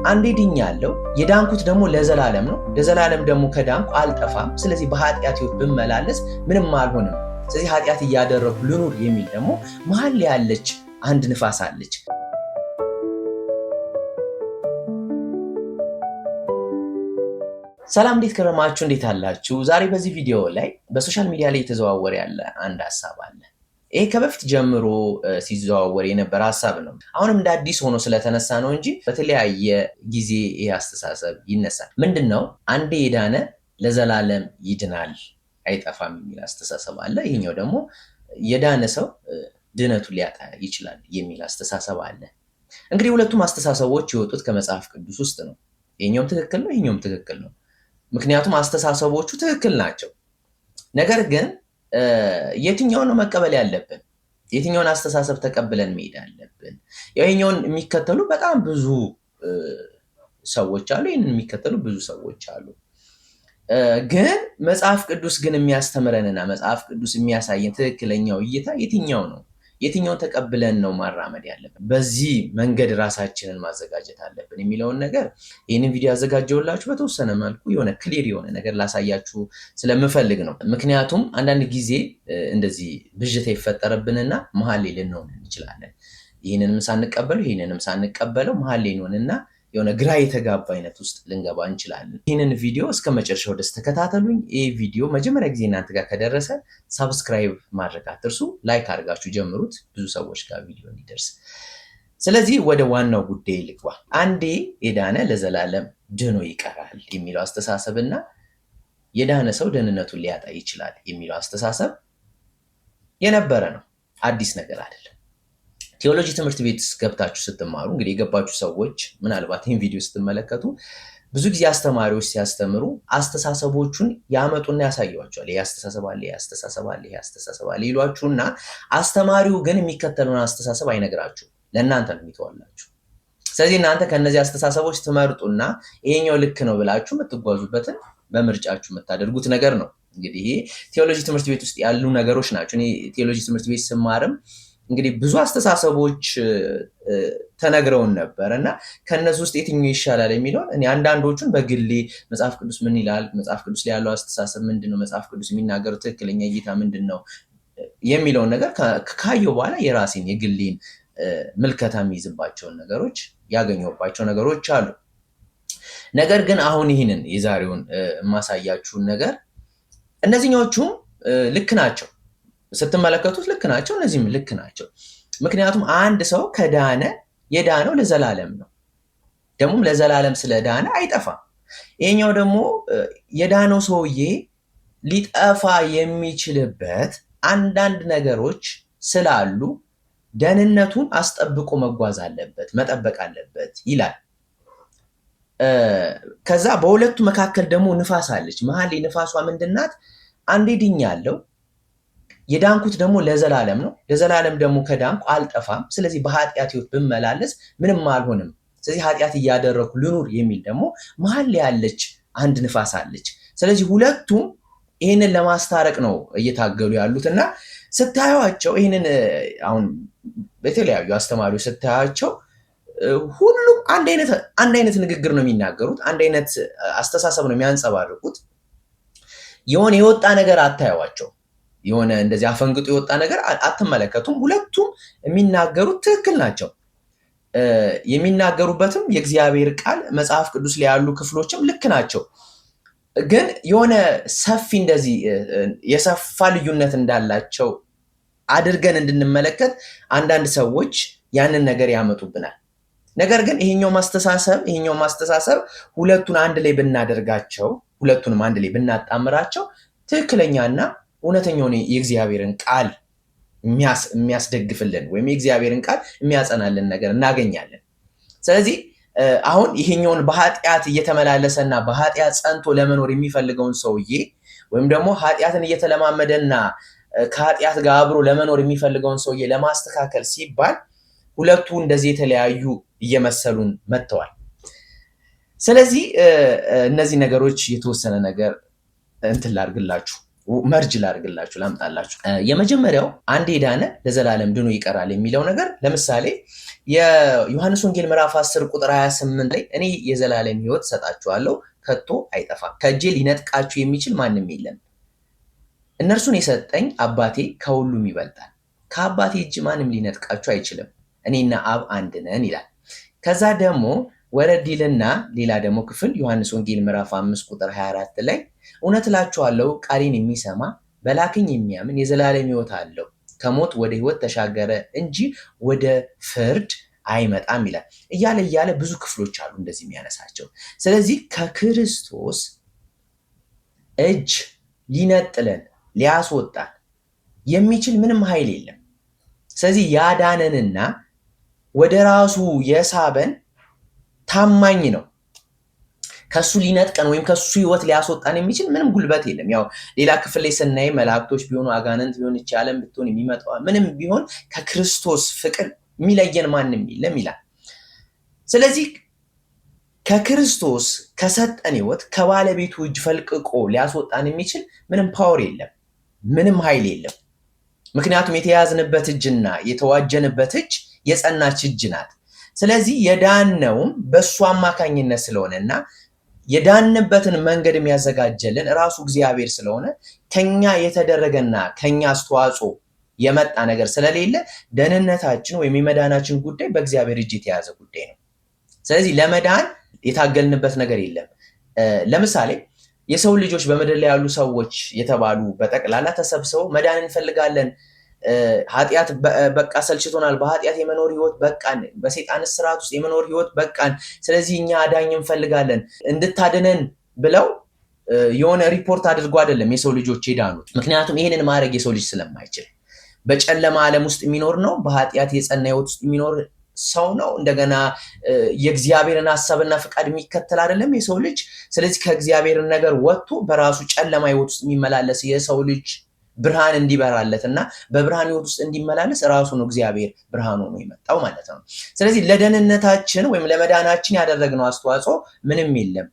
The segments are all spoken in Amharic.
አንዴ ድኛለሁ፣ የዳንኩት ደግሞ ለዘላለም ነው፣ ለዘላለም ደግሞ ከዳንኩ አልጠፋም። ስለዚህ በኃጢአት ሕይወት ብመላለስ ምንም አልሆንም። ስለዚህ ኃጢአት እያደረኩ ልኑር የሚል ደግሞ መሀል ላይ ያለች አንድ ንፋስ አለች። ሰላም፣ እንዴት ከረማችሁ? እንዴት አላችሁ? ዛሬ በዚህ ቪዲዮ ላይ በሶሻል ሚዲያ ላይ የተዘዋወረ ያለ አንድ ሀሳብ አለ። ይሄ ከበፊት ጀምሮ ሲዘዋወር የነበረ ሀሳብ ነው። አሁንም እንደ አዲስ ሆኖ ስለተነሳ ነው እንጂ በተለያየ ጊዜ ይሄ አስተሳሰብ ይነሳል። ምንድን ነው? አንዴ የዳነ ለዘላለም ይድናል አይጠፋም የሚል አስተሳሰብ አለ። ይሄኛው ደግሞ የዳነ ሰው ድነቱ ሊያጣ ይችላል የሚል አስተሳሰብ አለ። እንግዲህ ሁለቱም አስተሳሰቦች የወጡት ከመጽሐፍ ቅዱስ ውስጥ ነው። ይሄኛውም ትክክል ነው፣ ይሄኛውም ትክክል ነው። ምክንያቱም አስተሳሰቦቹ ትክክል ናቸው። ነገር ግን የትኛውን ነው መቀበል ያለብን? የትኛውን አስተሳሰብ ተቀብለን መሄድ አለብን? ይሄኛውን የሚከተሉ በጣም ብዙ ሰዎች አሉ፣ ይህንን የሚከተሉ ብዙ ሰዎች አሉ። ግን መጽሐፍ ቅዱስ ግን የሚያስተምረንና መጽሐፍ ቅዱስ የሚያሳየን ትክክለኛው እይታ የትኛው ነው? የትኛውን ተቀብለን ነው ማራመድ ያለብን? በዚህ መንገድ ራሳችንን ማዘጋጀት አለብን የሚለውን ነገር ይህንን ቪዲዮ ያዘጋጀውላችሁ በተወሰነ መልኩ የሆነ ክሊር የሆነ ነገር ላሳያችሁ ስለምፈልግ ነው። ምክንያቱም አንዳንድ ጊዜ እንደዚህ ብዥታ ይፈጠረብንና መሀል ላይ ልንሆን እንችላለን። ይህንንም ሳንቀበለው መሀል ላይ እንሆንና የሆነ ግራ የተጋባ አይነት ውስጥ ልንገባ እንችላለን። ይህንን ቪዲዮ እስከ መጨረሻው ድረስ ተከታተሉኝ። ይህ ቪዲዮ መጀመሪያ ጊዜ እናንተ ጋር ከደረሰ ሳብስክራይብ ማድረግ አትርሱ። ላይክ አድርጋችሁ ጀምሩት፣ ብዙ ሰዎች ጋር ቪዲዮ እንዲደርስ። ስለዚህ ወደ ዋናው ጉዳይ ልግባ። አንዴ የዳነ ለዘላለም ድኖ ይቀራል የሚለው አስተሳሰብና የዳነ ሰው ደህንነቱን ሊያጣ ይችላል የሚለው አስተሳሰብ የነበረ ነው፣ አዲስ ነገር አይደለም። ቴዎሎጂ ትምህርት ቤት ገብታችሁ ስትማሩ እንግዲህ የገባችሁ ሰዎች ምናልባት ይህን ቪዲዮ ስትመለከቱ ብዙ ጊዜ አስተማሪዎች ሲያስተምሩ አስተሳሰቦቹን ያመጡና ያሳያቸዋል። ይህ አስተሳሰብ አለ፣ ይህ አስተሳሰብ አለ፣ ይህ አስተሳሰብ አለ ይሏችሁና አስተማሪው ግን የሚከተለውን አስተሳሰብ አይነግራችሁ፣ ለእናንተ ነው የሚተዋላችሁ። ስለዚህ እናንተ ከእነዚህ አስተሳሰቦች ትመርጡና ይሄኛው ልክ ነው ብላችሁ የምትጓዙበትን በምርጫችሁ የምታደርጉት ነገር ነው። እንግዲህ ይሄ ቴዎሎጂ ትምህርት ቤት ውስጥ ያሉ ነገሮች ናቸው። እኔ ቴዎሎጂ ትምህርት ቤት ስማርም እንግዲህ ብዙ አስተሳሰቦች ተነግረውን ነበር እና ከነዚህ ውስጥ የትኛው ይሻላል የሚለውን እኔ አንዳንዶቹን በግሌ መጽሐፍ ቅዱስ ምን ይላል፣ መጽሐፍ ቅዱስ ላይ ያለው አስተሳሰብ ምንድን ነው፣ መጽሐፍ ቅዱስ የሚናገረው ትክክለኛ እይታ ምንድን ነው የሚለውን ነገር ካየሁ በኋላ የራሴን የግሌን ምልከታ የሚይዝባቸውን ነገሮች ያገኘሁባቸው ነገሮች አሉ። ነገር ግን አሁን ይህንን የዛሬውን የማሳያችሁን ነገር እነዚህኞቹም ልክ ናቸው ስትመለከቱት ልክ ናቸው። እነዚህም ልክ ናቸው። ምክንያቱም አንድ ሰው ከዳነ የዳነው ለዘላለም ነው፣ ደግሞም ለዘላለም ስለዳነ አይጠፋም። ይሄኛው ደግሞ የዳነው ሰውዬ ሊጠፋ የሚችልበት አንዳንድ ነገሮች ስላሉ ደህንነቱን አስጠብቆ መጓዝ አለበት፣ መጠበቅ አለበት ይላል። ከዛ በሁለቱ መካከል ደግሞ ንፋስ አለች። መሀል ንፋሷ ምንድናት? አንዴ ድኛለሁ፣ የዳንኩት ደግሞ ለዘላለም ነው፣ ለዘላለም ደግሞ ከዳንኩ አልጠፋም። ስለዚህ በኃጢአት ሕይወት ብመላለስ ምንም አልሆንም። ስለዚህ ኃጢአት እያደረኩ ልኑር የሚል ደግሞ መሀል ላይ ያለች አንድ ንፋስ አለች። ስለዚህ ሁለቱም ይህንን ለማስታረቅ ነው እየታገሉ ያሉት እና ስታዩቸው ይህንን አሁን በተለያዩ አስተማሪዎች ስታዩቸው ሁሉም አንድ አይነት ንግግር ነው የሚናገሩት፣ አንድ አይነት አስተሳሰብ ነው የሚያንጸባርቁት። የሆነ የወጣ ነገር አታዩዋቸው፣ የሆነ እንደዚህ አፈንግጦ የወጣ ነገር አትመለከቱም። ሁለቱም የሚናገሩት ትክክል ናቸው። የሚናገሩበትም የእግዚአብሔር ቃል መጽሐፍ ቅዱስ ላይ ያሉ ክፍሎችም ልክ ናቸው። ግን የሆነ ሰፊ እንደዚህ የሰፋ ልዩነት እንዳላቸው አድርገን እንድንመለከት አንዳንድ ሰዎች ያንን ነገር ያመጡብናል። ነገር ግን ይሄኛው ማስተሳሰብ ሁለቱን አንድ ላይ ብናደርጋቸው፣ ሁለቱንም አንድ ላይ ብናጣምራቸው ትክክለኛና እውነተኛውን የእግዚአብሔርን ቃል የሚያስደግፍልን ወይም የእግዚአብሔርን ቃል የሚያጸናልን ነገር እናገኛለን። ስለዚህ አሁን ይሄኛውን በኃጢአት እየተመላለሰና በኃጢአት ጸንቶ ለመኖር የሚፈልገውን ሰውዬ ወይም ደግሞ ኃጢአትን እየተለማመደና ከኃጢአት ጋር አብሮ ለመኖር የሚፈልገውን ሰውዬ ለማስተካከል ሲባል ሁለቱ እንደዚህ የተለያዩ እየመሰሉን መጥተዋል። ስለዚህ እነዚህ ነገሮች የተወሰነ ነገር እንትን ላድርግላችሁ። መርጅ ላድርግላችሁ ላምጣላችሁ። የመጀመሪያው አንድ የዳነ ለዘላለም ድኖ ይቀራል የሚለው ነገር ለምሳሌ የዮሐንስ ወንጌል ምዕራፍ 10 ቁጥር 28 ላይ እኔ የዘላለም ሕይወት ሰጣችኋለሁ ከቶ አይጠፋም፣ ከእጄ ሊነጥቃችሁ የሚችል ማንም የለም። እነርሱን የሰጠኝ አባቴ ከሁሉም ይበልጣል፣ ከአባቴ እጅ ማንም ሊነጥቃችሁ አይችልም፣ እኔና አብ አንድ ነን ይላል። ከዛ ደግሞ ወረድ ይልና ሌላ ደግሞ ክፍል ዮሐንስ ወንጌል ምዕራፍ 5 ቁጥር 24 ላይ እውነት እላችኋለሁ ቃሌን የሚሰማ በላከኝ የሚያምን የዘላለም ሕይወት አለው፣ ከሞት ወደ ሕይወት ተሻገረ እንጂ ወደ ፍርድ አይመጣም ይላል። እያለ ብዙ ክፍሎች አሉ እንደዚህ የሚያነሳቸው። ስለዚህ ከክርስቶስ እጅ ሊነጥለን ሊያስወጣን የሚችል ምንም ኃይል የለም። ስለዚህ ያዳነንና ወደ ራሱ የሳበን ታማኝ ነው። ከሱ ሊነጥቀን ወይም ከሱ ሕይወት ሊያስወጣን የሚችል ምንም ጉልበት የለም። ያው ሌላ ክፍል ላይ ስናይ መላእክቶች ቢሆኑ አጋንንት ቢሆን ይህች ዓለም ብትሆን የሚመጣው ምንም ቢሆን ከክርስቶስ ፍቅር የሚለየን ማንም የለም ይላል። ስለዚህ ከክርስቶስ ከሰጠን ሕይወት ከባለቤቱ እጅ ፈልቅቆ ሊያስወጣን የሚችል ምንም ፓወር የለም፣ ምንም ኃይል የለም። ምክንያቱም የተያዝንበት እጅና የተዋጀንበት እጅ የጸናች እጅ ናት። ስለዚህ የዳነውም በእሱ አማካኝነት ስለሆነና የዳንበትን መንገድ የሚያዘጋጀልን ራሱ እግዚአብሔር ስለሆነ ከኛ የተደረገና ከኛ አስተዋጽኦ የመጣ ነገር ስለሌለ ደህንነታችን ወይም የመዳናችን ጉዳይ በእግዚአብሔር እጅ የተያዘ ጉዳይ ነው። ስለዚህ ለመዳን የታገልንበት ነገር የለም። ለምሳሌ የሰው ልጆች በምድር ላይ ያሉ ሰዎች የተባሉ በጠቅላላ ተሰብስበው መዳን እንፈልጋለን፣ ኃጢአት በቃ ሰልችቶናል፣ በኃጢአት የመኖር ህይወት በቃን፣ በሰይጣን ስርዓት ውስጥ የመኖር ህይወት በቃን፣ ስለዚህ እኛ አዳኝ እንፈልጋለን እንድታድነን ብለው የሆነ ሪፖርት አድርጎ አይደለም የሰው ልጆች የዳኑት። ምክንያቱም ይህንን ማድረግ የሰው ልጅ ስለማይችል በጨለማ ዓለም ውስጥ የሚኖር ነው። በኃጢአት የጸና ህይወት ውስጥ የሚኖር ሰው ነው። እንደገና የእግዚአብሔርን ሀሳብና ፍቃድ የሚከተል አይደለም የሰው ልጅ። ስለዚህ ከእግዚአብሔርን ነገር ወጥቶ በራሱ ጨለማ ህይወት ውስጥ የሚመላለስ የሰው ልጅ ብርሃን እንዲበራለት እና በብርሃን ህይወት ውስጥ እንዲመላለስ ራሱ ነው እግዚአብሔር ብርሃን ሆኖ የመጣው ማለት ነው። ስለዚህ ለደህንነታችን ወይም ለመዳናችን ያደረግነው አስተዋጽኦ ምንም የለም።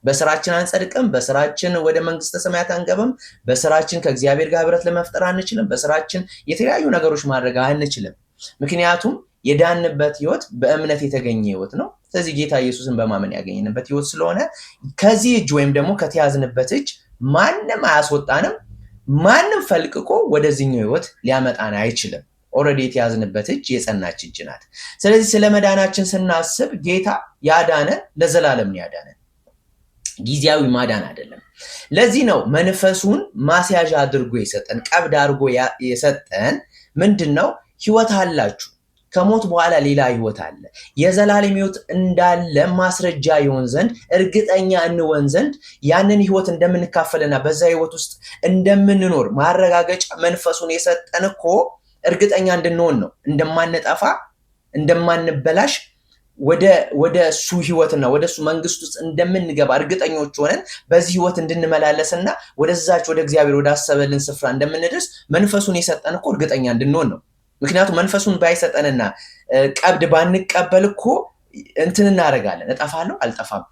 በስራችን አንጸድቅም፣ በስራችን ወደ መንግስተ ሰማያት አንገባም፣ በስራችን ከእግዚአብሔር ጋር ህብረት ለመፍጠር አንችልም፣ በስራችን የተለያዩ ነገሮች ማድረግ አንችልም። ምክንያቱም የዳንበት ህይወት በእምነት የተገኘ ህይወት ነው። ስለዚህ ጌታ ኢየሱስን በማመን ያገኘንበት ህይወት ስለሆነ ከዚህ እጅ ወይም ደግሞ ከተያዝንበት እጅ ማንም አያስወጣንም። ማንም ፈልቅቆ ወደዚህኛው ህይወት ሊያመጣን አይችልም። ኦልሬዲ የተያዝንበት እጅ የጸናች እጅ ናት። ስለዚህ ስለ መዳናችን ስናስብ ጌታ ያዳነን ለዘላለም ነው ያዳነን፣ ጊዜያዊ ማዳን አይደለም። ለዚህ ነው መንፈሱን ማስያዣ አድርጎ የሰጠን፣ ቀብድ አድርጎ የሰጠን። ምንድነው? ህይወት አላችሁ፣ ከሞት በኋላ ሌላ ህይወት አለ። የዘላለም ህይወት እንዳለ ማስረጃ ይሆን ዘንድ እርግጠኛ እንሆን ዘንድ ያንን ህይወት እንደምንካፈልና በዛ ህይወት ውስጥ እንደምንኖር ማረጋገጫ መንፈሱን የሰጠን እኮ እርግጠኛ እንድንሆን ነው። እንደማንጠፋ እንደማንበላሽ ወደ እሱ ህይወትና ወደ እሱ መንግስት ውስጥ እንደምንገባ እርግጠኞች ሆነን በዚህ ህይወት እንድንመላለስና ወደዛች ወደ እግዚአብሔር ወዳሰበልን ስፍራ እንደምንደርስ መንፈሱን የሰጠን እኮ እርግጠኛ እንድንሆን ነው። ምክንያቱም መንፈሱን ባይሰጠንና ቀብድ ባንቀበል እኮ እንትን እናደርጋለን። እጠፋለሁ አልጠፋም፣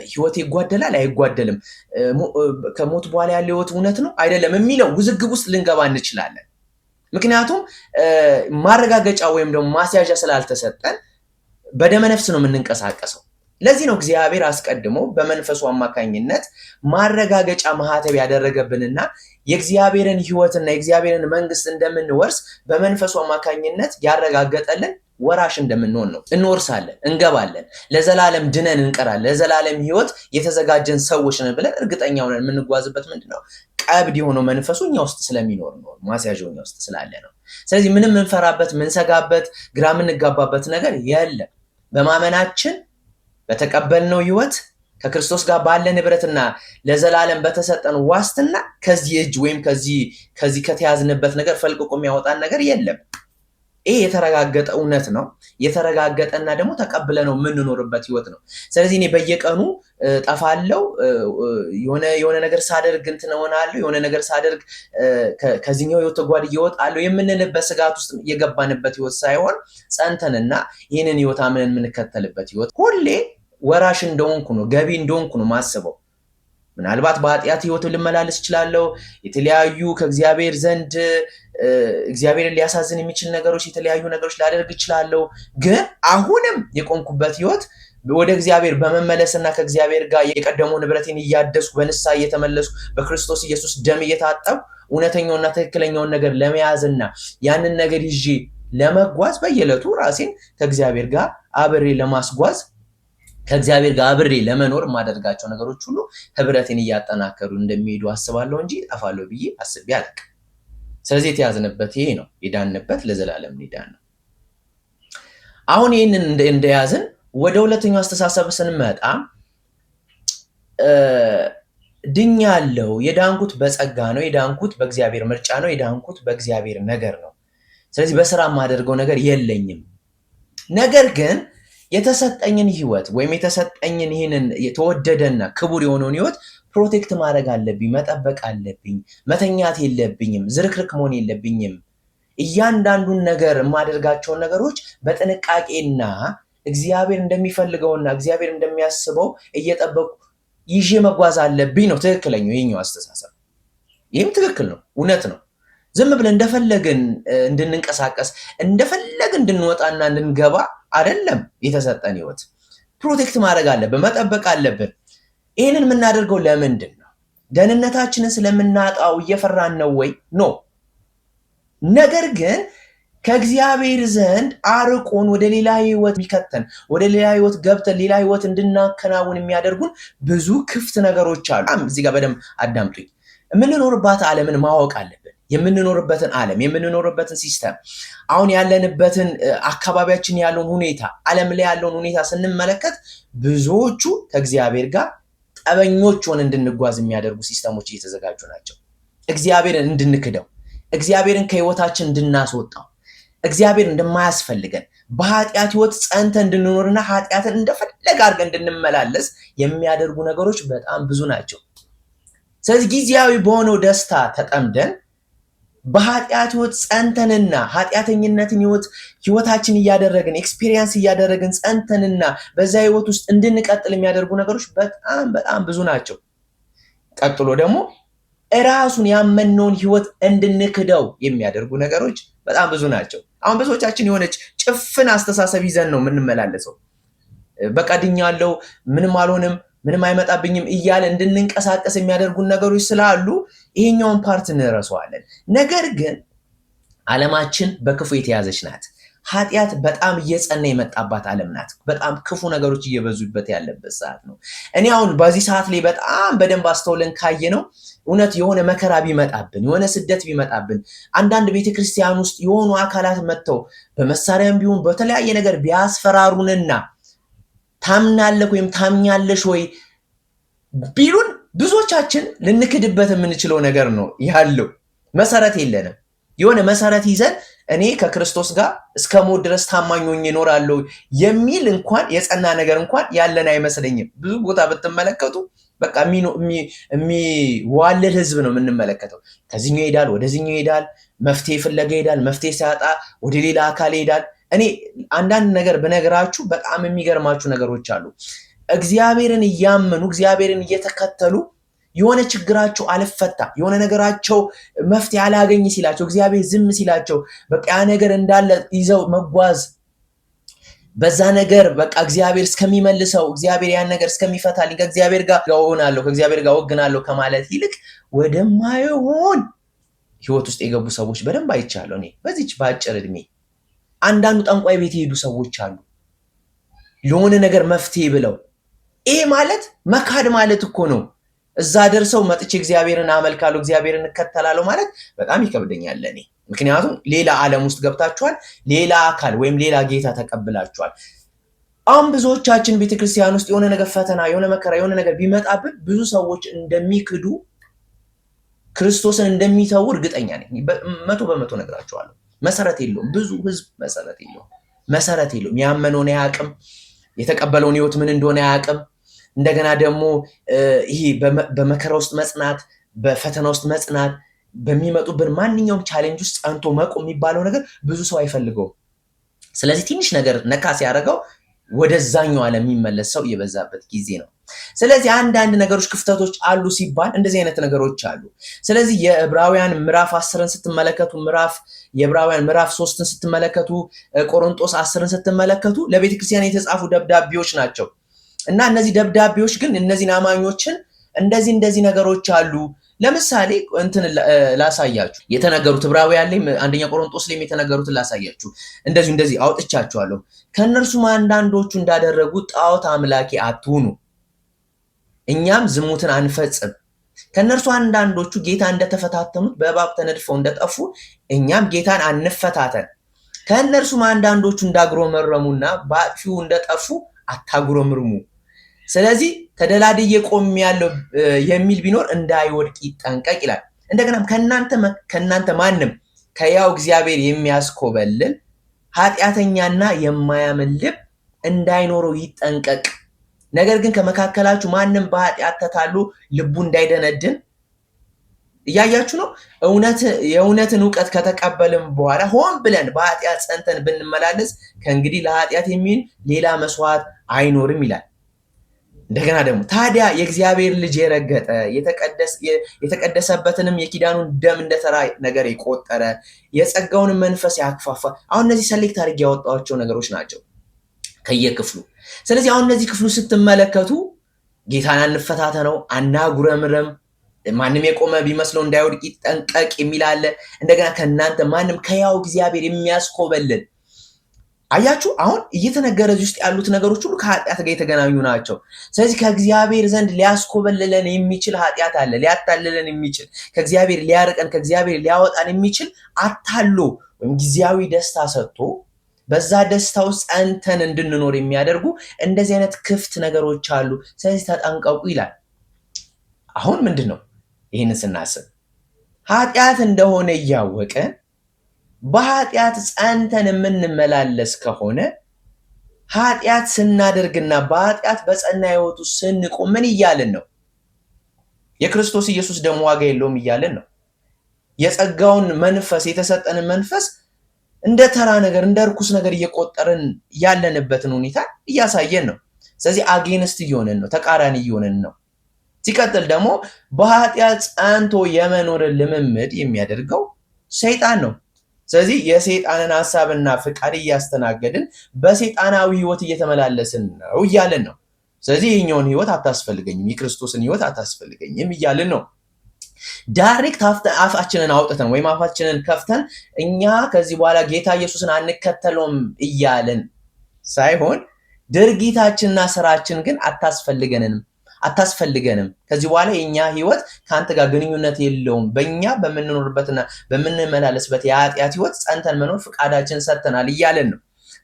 ህይወት ይጓደላል አይጓደልም፣ ከሞት በኋላ ያለው ህይወት እውነት ነው አይደለም የሚለው ውዝግብ ውስጥ ልንገባ እንችላለን። ምክንያቱም ማረጋገጫ ወይም ደግሞ ማስያዣ ስላልተሰጠን በደመ ነፍስ ነው የምንንቀሳቀሰው። ለዚህ ነው እግዚአብሔር አስቀድሞ በመንፈሱ አማካኝነት ማረጋገጫ ማህተብ ያደረገብንና የእግዚአብሔርን ህይወትና የእግዚአብሔርን መንግስት እንደምንወርስ በመንፈሱ አማካኝነት ያረጋገጠልን ወራሽ እንደምንሆን ነው። እንወርሳለን፣ እንገባለን፣ ለዘላለም ድነን እንቀራለን፣ ለዘላለም ህይወት የተዘጋጀን ሰዎች ነን ብለን እርግጠኛ ሆነን የምንጓዝበት ምንድነው? ቀብድ የሆነው መንፈሱ እኛ ውስጥ ስለሚኖር ነው፣ ማስያዣው እኛ ውስጥ ስላለ ነው። ስለዚህ ምንም የምንፈራበት፣ ምንሰጋበት፣ ግራ የምንጋባበት ነገር የለም። በማመናችን በተቀበልነው ህይወት ከክርስቶስ ጋር ባለን ህብረትና ለዘላለም በተሰጠን ዋስትና ከዚህ እጅ ወይም ከዚህ ከተያዝንበት ነገር ፈልቅቆ የሚያወጣን ነገር የለም። ይሄ የተረጋገጠ እውነት ነው። የተረጋገጠና ደግሞ ተቀብለነው የምንኖርበት ህይወት ነው። ስለዚህ እኔ በየቀኑ ጠፋለሁ፣ የሆነ ነገር ሳደርግ እንትን እሆናለሁ፣ የሆነ ነገር ሳደርግ ከዚህኛው ህይወት ተጓድዬ እወጣለሁ የምንልበት ስጋት ውስጥ የገባንበት ህይወት ሳይሆን ጸንተንና ይህንን ህይወት አምነን የምንከተልበት ህይወት ሁሌ ወራሽ እንደሆንኩ ነው፣ ገቢ እንደሆንኩ ነው ማስበው። ምናልባት በኃጢአት ህይወት ልመላለስ እችላለሁ። የተለያዩ ከእግዚአብሔር ዘንድ እግዚአብሔርን ሊያሳዝን የሚችል ነገሮች፣ የተለያዩ ነገሮች ላደርግ እችላለሁ። ግን አሁንም የቆምኩበት ህይወት ወደ እግዚአብሔር በመመለስና ከእግዚአብሔር ጋር የቀደመው ንብረቴን እያደስኩ በንስሐ እየተመለስኩ በክርስቶስ ኢየሱስ ደም እየታጠብኩ እውነተኛውና ትክክለኛውን ነገር ለመያዝና ያንን ነገር ይዤ ለመጓዝ በየዕለቱ ራሴን ከእግዚአብሔር ጋር አብሬ ለማስጓዝ ከእግዚአብሔር ጋር አብሬ ለመኖር የማደርጋቸው ነገሮች ሁሉ ህብረቴን እያጠናከሩ እንደሚሄዱ አስባለሁ እንጂ እጠፋለሁ ብዬ አስቤ አላውቅም። ስለዚህ የተያዝንበት ይሄ ነው። የዳንበት ለዘላለም ሊዳን ነው። አሁን ይህንን እንደያዝን ወደ ሁለተኛው አስተሳሰብ ስንመጣ ድኛለሁ፣ የዳንኩት በጸጋ ነው፣ የዳንኩት በእግዚአብሔር ምርጫ ነው፣ የዳንኩት በእግዚአብሔር ነገር ነው። ስለዚህ በስራ የማደርገው ነገር የለኝም። ነገር ግን የተሰጠኝን ህይወት ወይም የተሰጠኝን ይህንን የተወደደና ክቡር የሆነውን ህይወት ፕሮቴክት ማድረግ አለብኝ፣ መጠበቅ አለብኝ። መተኛት የለብኝም፣ ዝርክርክ መሆን የለብኝም። እያንዳንዱን ነገር የማደርጋቸውን ነገሮች በጥንቃቄና እግዚአብሔር እንደሚፈልገውና እግዚአብሔር እንደሚያስበው እየጠበቁ ይዤ መጓዝ አለብኝ ነው ትክክለኛው የኛው አስተሳሰብ። ይህም ትክክል ነው፣ እውነት ነው። ዝም ብለን እንደፈለግን እንድንንቀሳቀስ እንደፈለግን እንድንወጣና እንድንገባ አይደለም የተሰጠን ህይወት። ፕሮቴክት ማድረግ አለብን፣ መጠበቅ አለብን። ይህንን የምናደርገው ለምንድን ነው? ደህንነታችንን ስለምናጣው እየፈራን ነው ወይ? ኖ። ነገር ግን ከእግዚአብሔር ዘንድ አርቆን ወደ ሌላ ህይወት የሚከተን ወደ ሌላ ህይወት ገብተን ሌላ ህይወት እንድናከናውን የሚያደርጉን ብዙ ክፍት ነገሮች አሉ። እዚህ ጋር በደንብ አዳምጡኝ። የምንኖርባት ዓለምን ማወቅ አለብን። የምንኖርበትን ዓለም የምንኖርበትን ሲስተም አሁን ያለንበትን አካባቢያችን ያለውን ሁኔታ ዓለም ላይ ያለውን ሁኔታ ስንመለከት ብዙዎቹ ከእግዚአብሔር ጋር ጠበኞች ሆነን እንድንጓዝ የሚያደርጉ ሲስተሞች እየተዘጋጁ ናቸው። እግዚአብሔርን እንድንክደው፣ እግዚአብሔርን ከህይወታችን እንድናስወጣው፣ እግዚአብሔር እንደማያስፈልገን በኃጢአት ህይወት ጸንተን እንድንኖርና ኃጢአትን እንደፈለገ አድርገን እንድንመላለስ የሚያደርጉ ነገሮች በጣም ብዙ ናቸው። ስለዚህ ጊዜያዊ በሆነው ደስታ ተጠምደን በኃጢአት ህይወት ጸንተንና ኃጢአተኝነትን ህይወታችን እያደረግን ኤክስፒሪየንስ እያደረግን ጸንተንና በዛ ህይወት ውስጥ እንድንቀጥል የሚያደርጉ ነገሮች በጣም በጣም ብዙ ናቸው። ቀጥሎ ደግሞ እራሱን ያመነውን ህይወት እንድንክደው የሚያደርጉ ነገሮች በጣም ብዙ ናቸው። አሁን ብዙዎቻችን የሆነች ጭፍን አስተሳሰብ ይዘን ነው የምንመላለሰው። በቃ ድኛለሁ፣ ምንም አልሆንም፣ ምንም አይመጣብኝም እያለ እንድንንቀሳቀስ የሚያደርጉን ነገሮች ስላሉ ይሄኛውን ፓርት እንረሳዋለን። ነገር ግን ዓለማችን በክፉ የተያዘች ናት። ኃጢአት በጣም እየጸና የመጣባት ዓለም ናት። በጣም ክፉ ነገሮች እየበዙበት ያለበት ሰዓት ነው። እኔ አሁን በዚህ ሰዓት ላይ በጣም በደንብ አስተውለን ካየ ነው እውነት የሆነ መከራ ቢመጣብን የሆነ ስደት ቢመጣብን አንዳንድ ቤተክርስቲያን ውስጥ የሆኑ አካላት መጥተው በመሳሪያም ቢሆን በተለያየ ነገር ቢያስፈራሩንና ታምናለህ ወይም ታምኛለሽ ወይ ቢሉን ብዙዎቻችን ልንክድበት የምንችለው ነገር ነው ያለው። መሰረት የለንም። የሆነ መሰረት ይዘን እኔ ከክርስቶስ ጋር እስከ ሞት ድረስ ታማኝ ሆኜ እኖራለሁ የሚል እንኳን የጸና ነገር እንኳን ያለን አይመስለኝም። ብዙ ቦታ ብትመለከቱ በቃ የሚዋልል ህዝብ ነው የምንመለከተው። ከዚህኛው ይሄዳል፣ ወደዚህኛው ይሄዳል፣ መፍትሄ ፍለጋ ይሄዳል፣ መፍትሄ ሲያጣ ወደ ሌላ አካል ይሄዳል። እኔ አንዳንድ ነገር ብነግራችሁ በጣም የሚገርማችሁ ነገሮች አሉ። እግዚአብሔርን እያመኑ እግዚአብሔርን እየተከተሉ የሆነ ችግራቸው አልፈታ የሆነ ነገራቸው መፍትሄ አላገኝ ሲላቸው እግዚአብሔር ዝም ሲላቸው በቃ ያ ነገር እንዳለ ይዘው መጓዝ በዛ ነገር በቃ እግዚአብሔር እስከሚመልሰው እግዚአብሔር ያን ነገር እስከሚፈታልኝ ከእግዚአብሔር ጋር እሆናለሁ ከእግዚአብሔር ጋር ወግናለሁ ከማለት ይልቅ ወደማይሆን ህይወት ውስጥ የገቡ ሰዎች በደንብ አይቻለሁ። እኔ በዚች በአጭር እድሜ አንዳንዱ ጠንቋይ ቤት የሄዱ ሰዎች አሉ ለሆነ ነገር መፍትሄ ብለው። ይሄ ማለት መካድ ማለት እኮ ነው። እዛ ደርሰው መጥቼ እግዚአብሔርን አመልካለሁ እግዚአብሔርን እከተላለሁ ማለት በጣም ይከብደኛል ለኔ። ምክንያቱም ሌላ ዓለም ውስጥ ገብታችኋል፣ ሌላ አካል ወይም ሌላ ጌታ ተቀብላችኋል። አሁን ብዙዎቻችን ቤተክርስቲያን ውስጥ የሆነ ነገር ፈተና የሆነ መከራ የሆነ ነገር ቢመጣብን ብዙ ሰዎች እንደሚክዱ ክርስቶስን እንደሚተው እርግጠኛ ነኝ። 100% ነግራችኋለሁ። መሰረት የለውም። ብዙ ህዝብ መሰረት የለውም። ያመነውን አያውቅም። የተቀበለውን ህይወት ምን እንደሆነ አያውቅም። እንደገና ደግሞ ይሄ በመከራ ውስጥ መጽናት፣ በፈተና ውስጥ መጽናት፣ በሚመጡብን ማንኛውም ቻሌንጅ ውስጥ ጸንቶ መቆም የሚባለው ነገር ብዙ ሰው አይፈልገውም። ስለዚህ ትንሽ ነገር ነካ ሲያደርገው ወደዛኛው ዓለም የሚመለስ ሰው የበዛበት ጊዜ ነው። ስለዚህ አንዳንድ ነገሮች ክፍተቶች አሉ ሲባል እንደዚህ አይነት ነገሮች አሉ። ስለዚህ የዕብራውያን ምዕራፍ 10ን ስትመለከቱ የዕብራውያን ምዕራፍ 3ን ስትመለከቱ ቆሮንቶስ 10ን ስትመለከቱ ለቤተክርስቲያን የተጻፉ ደብዳቤዎች ናቸው እና እነዚህ ደብዳቤዎች ግን እነዚህን አማኞችን እንደዚህ ነገሮች አሉ። ለምሳሌ እንትን ላሳያችሁ የተነገሩት ዕብራውያን ላይ አንደኛ ቆሮንቶስ ላይ የተነገሩትን ላሳያችሁ። እንደዚህ አውጥቻችኋለሁ። ከእነርሱም አንዳንዶቹ እንዳደረጉ ጣዖት አምላኪ አትሁኑ፣ እኛም ዝሙትን አንፈጽም። ከእነርሱ አንዳንዶቹ ጌታ እንደተፈታተኑት በእባብ ተነድፈው እንደጠፉ እኛም ጌታን አንፈታተን። ከእነርሱም አንዳንዶቹ እንዳጉረመረሙና በአጥፊው እንደጠፉ አታጉረምርሙ። ስለዚህ ተደላድዬ ቆሜያለሁ የሚል ቢኖር እንዳይወድቅ ይጠንቀቅ ይላል። እንደገናም ከእናንተ ማንም ከሕያው እግዚአብሔር የሚያስኮበልል ኃጢአተኛና የማያምን ልብ እንዳይኖረው ይጠንቀቅ። ነገር ግን ከመካከላችሁ ማንም በኃጢአት ተታሎ ልቡ እንዳይደነድን። እያያችሁ ነው። የእውነትን እውቀት ከተቀበልን በኋላ ሆን ብለን በኃጢአት ጸንተን ብንመላለስ ከእንግዲህ ለኃጢአት የሚል ሌላ መስዋዕት አይኖርም ይላል። እንደገና ደግሞ ታዲያ የእግዚአብሔር ልጅ የረገጠ የተቀደሰበትንም የኪዳኑን ደም እንደተራ ነገር የቆጠረ የጸጋውን መንፈስ ያክፋፋ። አሁን እነዚህ ሰሌክት አድርጌ ያወጣኋቸው ነገሮች ናቸው ከየክፍሉ። ስለዚህ አሁን እነዚህ ክፍሉ ስትመለከቱ ጌታን አንፈታተነው፣ አናጉረምረም፣ ማንም የቆመ ቢመስለው እንዳይወድቅ ይጠንቀቅ የሚል አለ። እንደገና ከእናንተ ማንም ከሕያው እግዚአብሔር የሚያስኮበልል። አያችሁ፣ አሁን እየተነገረ ውስጥ ያሉት ነገሮች ሁሉ ከኃጢአት ጋር የተገናኙ ናቸው። ስለዚህ ከእግዚአብሔር ዘንድ ሊያስኮበልለን የሚችል ኃጢአት አለ፣ ሊያታልለን የሚችል ከእግዚአብሔር ሊያርቀን ከእግዚአብሔር ሊያወጣን የሚችል አታሎ ወይም ጊዜያዊ ደስታ ሰጥቶ በዛ ደስታ ውስጥ ጸንተን እንድንኖር የሚያደርጉ እንደዚህ አይነት ክፍት ነገሮች አሉ። ስለዚህ ተጠንቀቁ ይላል። አሁን ምንድን ነው ይህንን ስናስብ ኃጢአት እንደሆነ እያወቀን በኃጢአት ጸንተን የምንመላለስ ከሆነ ኃጢአት ስናደርግና በኃጢአት በጸና ሕይወቱ ስንቆም ምን እያልን ነው? የክርስቶስ ኢየሱስ ደም ዋጋ የለውም እያልን ነው። የጸጋውን መንፈስ የተሰጠንን መንፈስ እንደ ተራ ነገር እንደ ርኩስ ነገር እየቆጠርን ያለንበትን ሁኔታ እያሳየን ነው። ስለዚህ አጌንስት እየሆንን ነው፣ ተቃራኒ እየሆንን ነው። ሲቀጥል ደግሞ በኃጢአት ጸንቶ የመኖርን ልምምድ የሚያደርገው ሰይጣን ነው። ስለዚህ የሰይጣንን ሐሳብና ፍቃድ እያስተናገድን በሰይጣናዊ ሕይወት እየተመላለስን ነው እያልን ነው። ስለዚህ ይህኛውን ሕይወት አታስፈልገኝም፣ የክርስቶስን ሕይወት አታስፈልገኝም እያልን ነው። ዳይሬክት አፋችንን አውጥተን ወይም አፋችንን ከፍተን እኛ ከዚህ በኋላ ጌታ ኢየሱስን አንከተለውም እያልን ሳይሆን ድርጊታችንና ስራችን ግን አታስፈልገንም። ከዚህ በኋላ የኛ ህይወት ከአንተ ጋር ግንኙነት የለውም። በእኛ በምንኖርበትና በምንመላለስበት የኃጢአት ህይወት ጸንተን መኖር ፍቃዳችን ሰጥተናል እያለን ነው።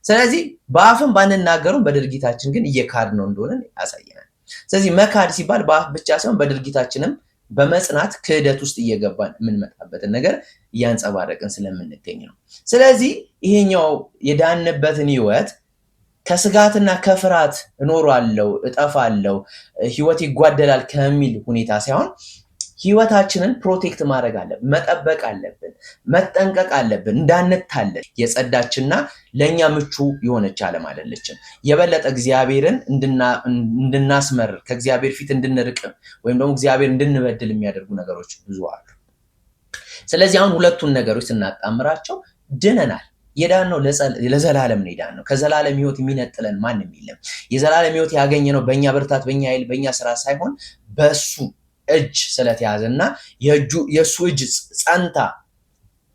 ስለዚህ በአፍም ባንናገሩም በድርጊታችን ግን እየካድ ነው እንደሆነ ያሳየናል። ስለዚህ መካድ ሲባል በአፍ ብቻ ሳይሆን በድርጊታችንም በመጽናት ክህደት ውስጥ እየገባን የምንመጣበትን ነገር እያንጸባረቅን ስለምንገኝ ነው። ስለዚህ ይሄኛው የዳንበትን ህይወት ከስጋትና ከፍርሃት እኖራለሁ፣ እጠፋለሁ፣ ህይወት ይጓደላል ከሚል ሁኔታ ሳይሆን ህይወታችንን ፕሮቴክት ማድረግ አለብን፣ መጠበቅ አለብን፣ መጠንቀቅ አለብን። እንዳንታለል የጸዳችና ለእኛ ምቹ የሆነች ዓለም አይደለችም። የበለጠ እግዚአብሔርን እንድናስመር ከእግዚአብሔር ፊት እንድንርቅ ወይም ደግሞ እግዚአብሔር እንድንበድል የሚያደርጉ ነገሮች ብዙ አሉ። ስለዚህ አሁን ሁለቱን ነገሮች ስናጣምራቸው ድነናል። የዳነው ለዘላለም ነው። የዳነው ከዘላለም ህይወት የሚነጥለን ማንም የለም። የዘላለም ህይወት ያገኘነው በእኛ ብርታት፣ በእኛ ኃይል፣ በእኛ ስራ ሳይሆን በሱ እጅ ስለተያዘና የእሱ እጅ ጸንታ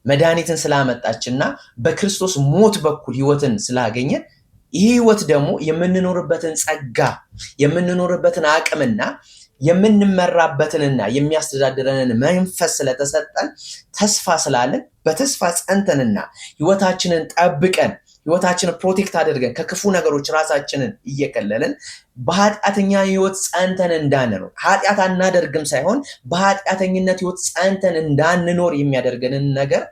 መድኃኒትን ስላመጣችና በክርስቶስ ሞት በኩል ህይወትን ስላገኘን ይህ ህይወት ደግሞ የምንኖርበትን ጸጋ የምንኖርበትን አቅምና የምንመራበትንና የሚያስተዳድረንን መንፈስ ስለተሰጠን ተስፋ ስላለን በተስፋ ጸንተንና ህይወታችንን ጠብቀን ህይወታችንን ፕሮቴክት አድርገን ከክፉ ነገሮች ራሳችንን እየከለልን በኃጢአተኛ ህይወት ጸንተን እንዳንኖር ኃጢአት አናደርግም ሳይሆን በኃጢአተኝነት ህይወት ጸንተን እንዳንኖር የሚያደርገንን ነገር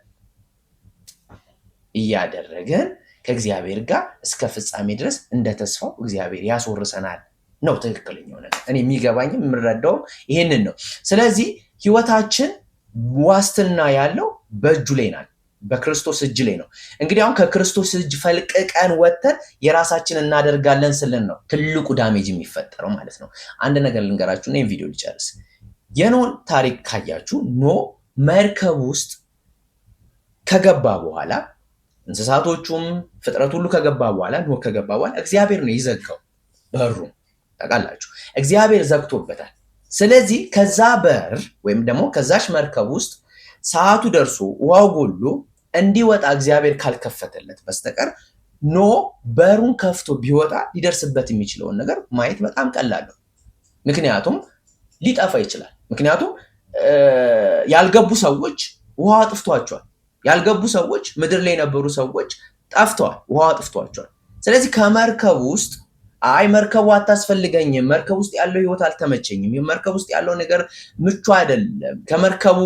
እያደረግን ከእግዚአብሔር ጋር እስከ ፍጻሜ ድረስ እንደ ተስፋው እግዚአብሔር ያስወርሰናል ነው ትክክለኛው ነገር። እኔ የሚገባኝም የምረዳውም ይሄንን ነው። ስለዚህ ህይወታችን ዋስትና ያለው በእጁ ላይ ናት። በክርስቶስ እጅ ላይ ነው። እንግዲህ አሁን ከክርስቶስ እጅ ፈልቅቀን ወጥተን የራሳችን እናደርጋለን ስልን ነው ትልቁ ዳሜጅ የሚፈጠረው ማለት ነው። አንድ ነገር ልንገራችሁ እና ቪዲዮ ልጨርስ። የኖህን ታሪክ ካያችሁ ኖህ መርከብ ውስጥ ከገባ በኋላ እንስሳቶቹም ፍጥረት ሁሉ ከገባ በኋላ ኖህ ከገባ በኋላ እግዚአብሔር ነው የዘጋው በሩ። ታውቃላችሁ፣ እግዚአብሔር ዘግቶበታል። ስለዚህ ከዛ በር ወይም ደግሞ ከዛች መርከብ ውስጥ ሰዓቱ ደርሶ ውሃው ጎሎ እንዲወጣ እግዚአብሔር ካልከፈተለት በስተቀር ኖህ በሩን ከፍቶ ቢወጣ ሊደርስበት የሚችለውን ነገር ማየት በጣም ቀላል ነው። ምክንያቱም ሊጠፋ ይችላል። ምክንያቱም ያልገቡ ሰዎች ውሃ አጥፍቷቸዋል። ያልገቡ ሰዎች ምድር ላይ የነበሩ ሰዎች ጠፍተዋል፣ ውሃ አጥፍቷቸዋል። ስለዚህ ከመርከብ ውስጥ አይ መርከቡ አታስፈልገኝም፣ መርከብ ውስጥ ያለው ህይወት አልተመቸኝም፣ መርከብ ውስጥ ያለው ነገር ምቹ አይደለም፣ ከመርከቡ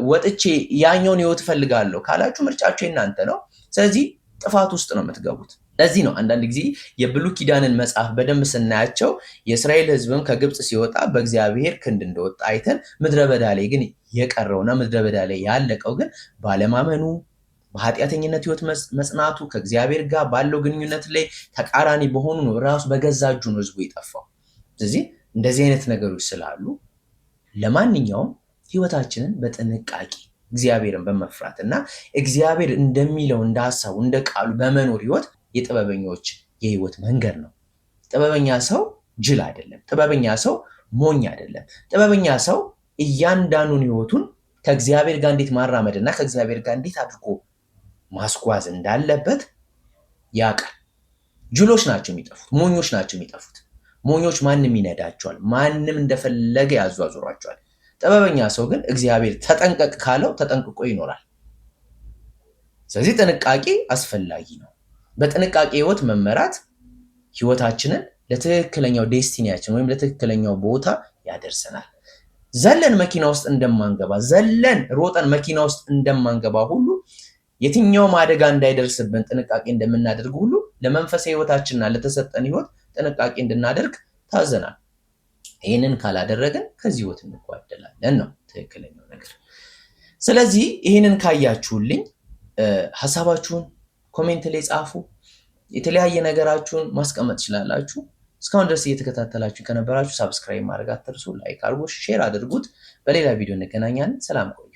ወጥቼ ያኛውን ህይወት እፈልጋለሁ ካላችሁ ምርጫችሁ የናንተ ነው። ስለዚህ ጥፋት ውስጥ ነው የምትገቡት። ለዚህ ነው አንዳንድ ጊዜ የብሉይ ኪዳንን መጽሐፍ በደንብ ስናያቸው የእስራኤል ህዝብም ከግብፅ ሲወጣ በእግዚአብሔር ክንድ እንደወጣ አይተን ምድረ በዳ ላይ ግን የቀረውና ምድረ በዳ ላይ ያለቀው ግን ባለማመኑ በኃጢአተኝነት ህይወት መጽናቱ ከእግዚአብሔር ጋር ባለው ግንኙነት ላይ ተቃራኒ በሆኑ ነው ራሱ በገዛ እጁ ነው ህዝቡ የጠፋው። ስለዚህ እንደዚህ አይነት ነገሮች ስላሉ ለማንኛውም ህይወታችንን በጥንቃቄ እግዚአብሔርን በመፍራት እና እግዚአብሔር እንደሚለው እንደ ሐሳቡ እንደ ቃሉ በመኖር ህይወት የጥበበኞች የህይወት መንገድ ነው። ጥበበኛ ሰው ጅል አይደለም። ጥበበኛ ሰው ሞኝ አይደለም። ጥበበኛ ሰው እያንዳንዱን ህይወቱን ከእግዚአብሔር ጋር እንዴት ማራመድና ከእግዚአብሔር ጋር እንዴት አድርጎ ማስጓዝ እንዳለበት ያውቃል። ጅሎች ናቸው የሚጠፉት፣ ሞኞች ናቸው የሚጠፉት። ሞኞች ማንም ይነዳቸዋል፣ ማንም እንደፈለገ ያዟዙሯቸዋል። ጥበበኛ ሰው ግን እግዚአብሔር ተጠንቀቅ ካለው ተጠንቅቆ ይኖራል። ስለዚህ ጥንቃቄ አስፈላጊ ነው። በጥንቃቄ ህይወት መመራት ህይወታችንን ለትክክለኛው ዴስቲኒያችን ወይም ለትክክለኛው ቦታ ያደርሰናል። ዘለን መኪና ውስጥ እንደማንገባ፣ ዘለን ሮጠን መኪና ውስጥ እንደማንገባ ሁሉ የትኛውም አደጋ እንዳይደርስብን ጥንቃቄ እንደምናደርግ ሁሉ ለመንፈሳዊ ህይወታችንና ለተሰጠን ህይወት ጥንቃቄ እንድናደርግ ታዘናል። ይህንን ካላደረግን ከዚህ ህይወት እንጓደላለን ነው ትክክለኛው ነገር። ስለዚህ ይህንን ካያችሁልኝ ሀሳባችሁን ኮሜንት ላይ ጻፉ። የተለያየ ነገራችሁን ማስቀመጥ ትችላላችሁ። እስካሁን ድረስ እየተከታተላችሁ ከነበራችሁ ሳብስክራይብ ማድረግ አትርሱ። ላይክ አድርጉ፣ ሼር አድርጉት። በሌላ ቪዲዮ እንገናኛለን። ሰላም ቆዩ።